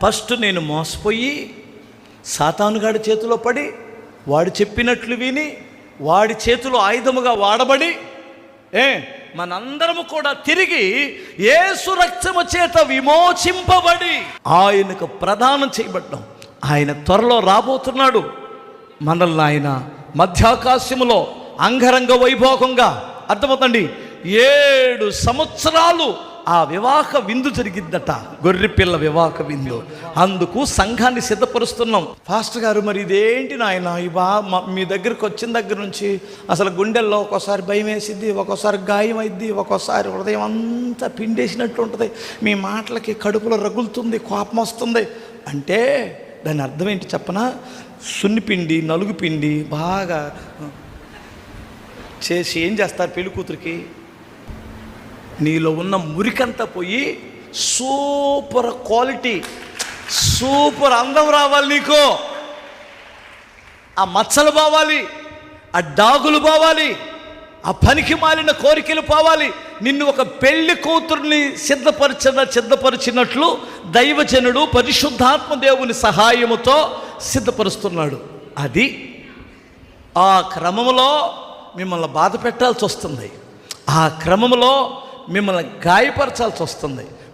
First నేను మోసపోయి సాతానుగాడి చేతిలో పడి వాడు చెప్పినట్లు విని వాడి చేతిలో ఆయుధముగా వాడబడి మనందరము కూడా తిరిగి యేసు రక్తము చేత విమోచింపబడి ఆయనకు ప్రదానం చేయబడ్డాం. ఆయన త్వరలో రాబోతున్నాడు. మనల్ని ఆయన మధ్యాకాశములో అంగరంగ వైభోగంగా, అర్థమవుతండి, 7 సంవత్సరాలు ఆ వివాహ విందు జరిగిద్దట, గొర్రెపిల్ల వివాహ విందు. అందుకు సంఘాన్ని సిద్ధపరుస్తున్నాం. పాస్టర్ గారు, మరి ఇదేంటి నాయన, మీ దగ్గరికి వచ్చిన దగ్గర నుంచి అసలు గుండెల్లో ఒక్కోసారి భయం వేసిద్ది, ఒక్కోసారి గాయం అయిద్ది, ఒక్కోసారి హృదయం అంతా పిండేసినట్టు ఉంటుంది, మీ మాటలకి కడుపులో రగులుతుంది, కోపం వస్తుంది అంటే దాని అర్థం ఏంటి చెప్పనా? సున్నిపిండి, నలుగుపిండి బాగా చేసి ఏం చేస్తారు పెళ్లి కూతురికి? నీలో ఉన్న మురికంతా పోయి సూపర్ క్వాలిటీ, సూపర్ అందం రావాలి నీకు. ఆ మచ్చలు పోవాలి, ఆ డాగులు పోవాలి, ఆ పనికి మాలిన కోరికలు పోవాలి. నిన్ను ఒక పెళ్లి కూతుర్ని సిద్ధపరిచినట్లు దైవజనుడు పరిశుద్ధాత్మ దేవుని సహాయముతో సిద్ధపరుస్తున్నాడు. అది ఆ క్రమంలో మిమ్మల్ని బాధ పెట్టాల్సి వస్తుంది, ఆ క్రమంలో మిమ్మల్ని గాయపరచాల్సి వస్తుంది.